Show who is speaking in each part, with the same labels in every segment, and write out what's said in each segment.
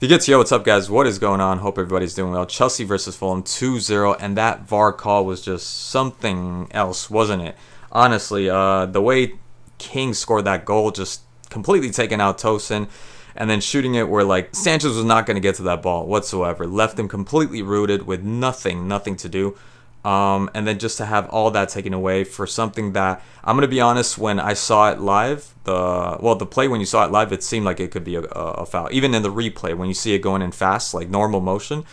Speaker 1: Yo, what's up, guys? What is going on? Hope everybody's doing well. Chelsea versus Fulham 2-0, and that VAR call was just something else, wasn't it? Honestly, the way King scored that goal, just completely taking out Tosin, and then shooting it where, like, Sanchez was not going to get to that ball whatsoever. Left him completely rooted with nothing to do. And then just to have all that taken away for something that I'm gonna be honest, when I saw it live, the play when you saw it live, it seemed like it could be a foul. Even in the replay, when you see it going in fast, like normal motion,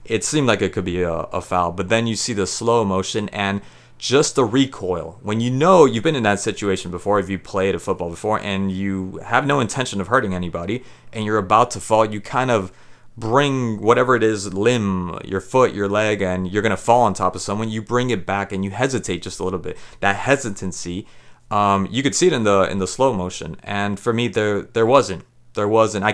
Speaker 1: it seemed like it could be a foul. But then you see the slow motion and just the recoil. When you know you've been in that situation before, if you played a football before and you have no intention of hurting anybody, and you're about to fall, you kind of bring whatever it is, limb, your foot, your leg, and you're gonna fall on top of someone. You bring it back and you hesitate just a little bit. That hesitancy, you could see it in the slow motion. And for me, there wasn't. I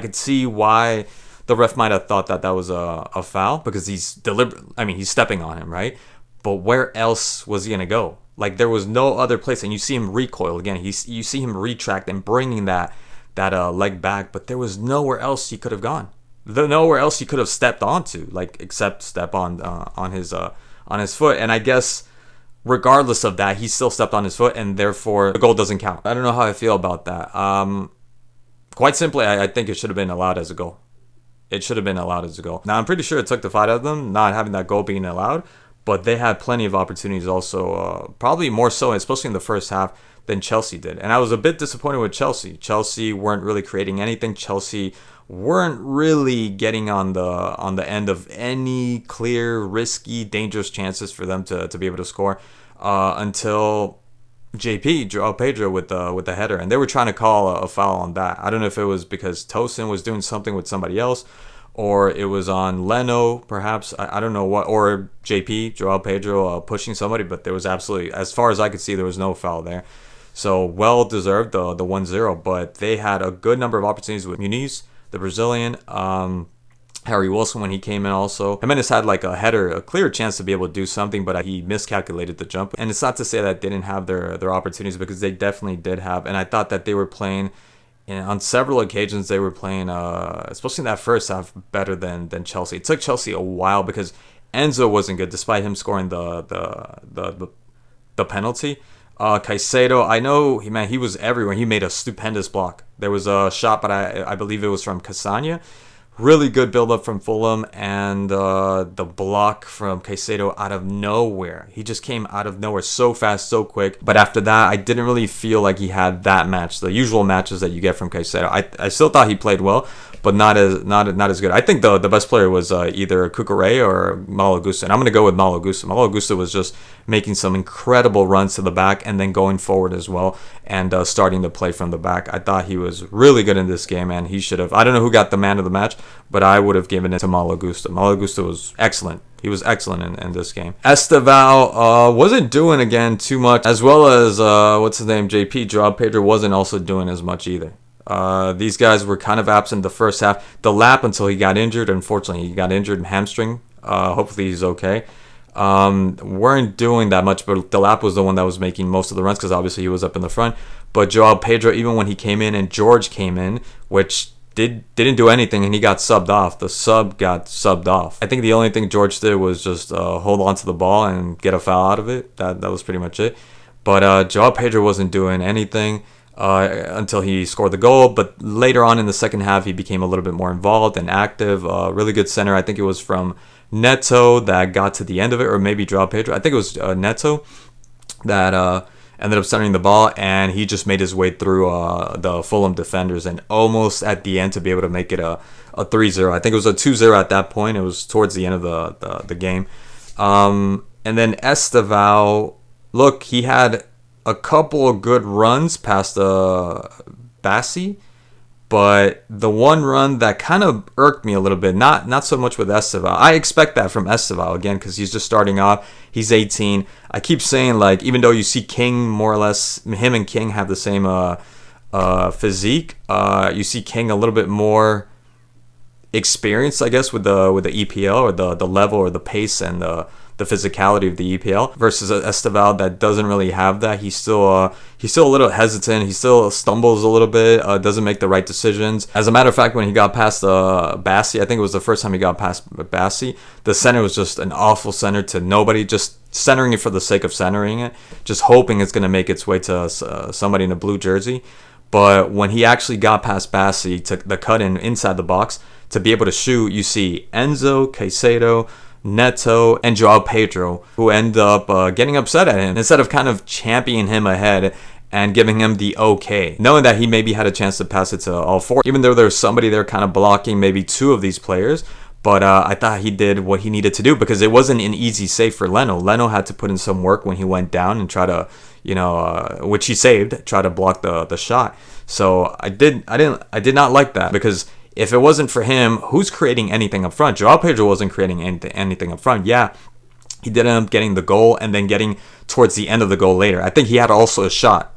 Speaker 1: could see why the ref might have thought that was a foul, because he's deliberate. I mean, he's stepping on him, right? But where else was he gonna go? Like, there was no other place. And you see him recoil again. You see him retract and bringing that leg back. But there was nowhere else he could have gone. Nowhere else he could have stepped onto, like, except step on his foot. And I guess regardless of that, he still stepped on his foot, and therefore the goal doesn't count. I don't know how I feel about that. Quite simply, I think it should have been allowed as a goal. It should have been allowed as a goal. Now, I'm pretty sure it took the fight out of them not having that goal being allowed, but they had plenty of opportunities also, probably more so, especially in the first half, than Chelsea did. And I was a bit disappointed with Chelsea. Chelsea weren't really creating anything. Chelsea weren't really getting on the end of any clear, risky, dangerous chances for them to be able to score until Joao Pedro with the header, and they were trying to call a foul on that. I don't know if it was because Tosin was doing something with somebody else, or it was on Leno, perhaps. I don't know what, or Joao Pedro pushing somebody, but there was absolutely, as far as I could see, there was no foul there. So well deserved the 1-0, but they had a good number of opportunities with Muniz, the Brazilian, Harry Wilson when he came in also. Jimenez had like a header, a clear chance to be able to do something, but he miscalculated the jump. And it's not to say that they didn't have their opportunities, because they definitely did have. And I thought that they were playing, on several occasions, they were playing, especially in that first half, better than Chelsea. It took Chelsea a while because Enzo wasn't good, despite him scoring the penalty. Caicedo, I know, he was everywhere. He made a stupendous block. There was a shot, but I believe it was from Cassagna. Really good build-up from Fulham, and the block from Caicedo out of nowhere. He just came out of nowhere so fast, so quick. But after that, I didn't really feel like he had that match, the usual matches that you get from Caicedo. I still thought he played well, but not as good. I think the best player was either Cucurella or Malo Gusto, and I'm going to go with Malo Gusto. Malo Gusto was just making some incredible runs to the back and then going forward as well, and starting to play from the back. I thought he was really good in this game, and he should have. I don't know who got the man of the match, but I would have given it to Malo Gusto. Malo Gusto was excellent. He was excellent in this game. Esteval wasn't doing, again, too much, as well as, what's his name, Joao Pedro wasn't also doing as much either. These guys were kind of absent the first half. The Lap, until he got injured, unfortunately, he got injured, hamstring. Hopefully he's okay. Weren't doing that much, but the Lap was the one that was making most of the runs, because obviously he was up in the front. But Joao Pedro, even when he came in and George came in, which didn't do anything, and he got subbed off. The sub got subbed off. I think the only thing George did was just hold on to the ball and get a foul out of it. That was pretty much it. But Joao Pedro wasn't doing anything until he scored the goal. But later on in the second half, he became a little bit more involved and active. Really good center. I think it was from Neto that got to the end of it, or maybe Joao Pedro. I think it was Neto that ended up centering the ball, and he just made his way through the Fulham defenders, and almost at the end to be able to make it a 3-0. I think it was a 2-0 at that point. It was towards the end of the game. And then Esteval, look, he had a couple of good runs past Bassi, but the one run that kind of irked me a little bit, not so much with Esteval. I expect that from Esteval, again, because he's just starting off. He's 18. I keep saying, like, even though you see King, more or less, him and King have the same physique, you see King a little bit more experienced, I guess, with the EPL, or the level, or the pace, and the the physicality of the EPL versus Esteval that doesn't really have that. He's still a little hesitant. He still stumbles a little bit, doesn't make the right decisions. As a matter of fact, when he got past Bassi, I think it was the first time he got past Bassi, the center was just an awful center to nobody, just centering it for the sake of centering it, just hoping it's going to make its way to somebody in a blue jersey. But when he actually got past Bassi, took the cut in inside the box to be able to shoot, you see Enzo, Caicedo, Neto, and Joao Pedro, who end up getting upset at him instead of kind of championing him ahead and giving him the okay, knowing that he maybe had a chance to pass it to all four, even though there's somebody there kind of blocking maybe two of these players. But I thought he did what he needed to do because it wasn't an easy save for Leno. Leno had to put in some work when he went down and try to, which he saved, try to block the shot. So I did not like that, because if it wasn't for him, who's creating anything up front? Joao Pedro wasn't creating anything up front. Yeah, he did end up getting the goal and then getting towards the end of the goal later. I think he had also a shot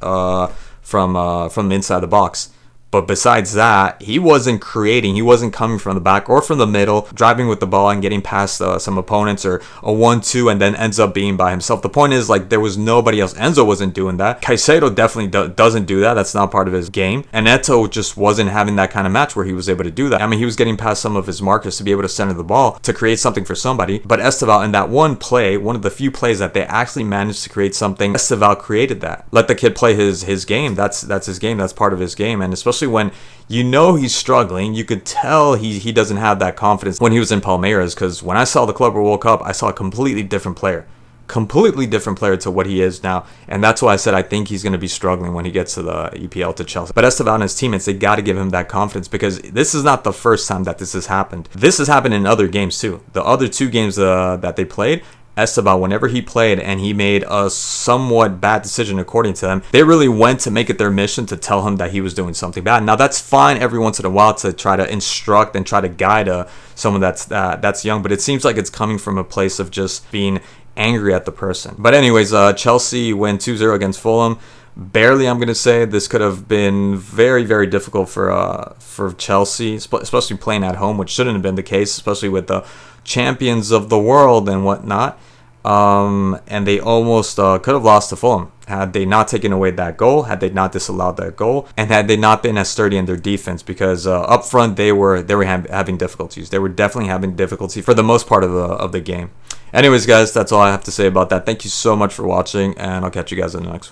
Speaker 1: from inside the box. But besides that, he wasn't creating. He wasn't coming from the back or from the middle, driving with the ball and getting past some opponents, or a 1-2 and then ends up being by himself. The point is, like, there was nobody else. Enzo wasn't doing that. Caicedo definitely doesn't do that. That's not part of his game. And Neto just wasn't having that kind of match where he was able to do that. I mean, he was getting past some of his markers to be able to center the ball to create something for somebody. But Esteval, in that one play, one of the few plays that they actually managed to create something, Esteval created that. Let the kid play his game. That's his game. That's part of his game. And especially when he's struggling, you could tell he doesn't have that confidence when he was in Palmeiras, because when I saw the Club World Cup, I saw a completely different player to what he is now. And that's why I said I think he's going to be struggling when he gets to the EPL to Chelsea. But Esteval and his teammates, they got to give him that confidence, because this is not the first time that this has happened. This has happened in other games too. The other two games that they played, Esteval, whenever he played and he made a somewhat bad decision according to them, they really went to make it their mission to tell him that he was doing something bad. Now, that's fine every once in a while to try to instruct and try to guide someone that's young, but it seems like it's coming from a place of just being angry at the person. But anyways, Chelsea win 2-0 against Fulham. Barely, I'm going to say. This could have been very, very difficult for Chelsea, especially playing at home, which shouldn't have been the case, especially with the champions of the world and whatnot. And they almost could have lost to Fulham had they not taken away that goal, had they not disallowed that goal, and had they not been as sturdy in their defense, because up front they were having difficulties. They were definitely having difficulty for the most part of the game. Anyways, guys, that's all I have to say about that. Thank you so much for watching, and I'll catch you guys in the next one.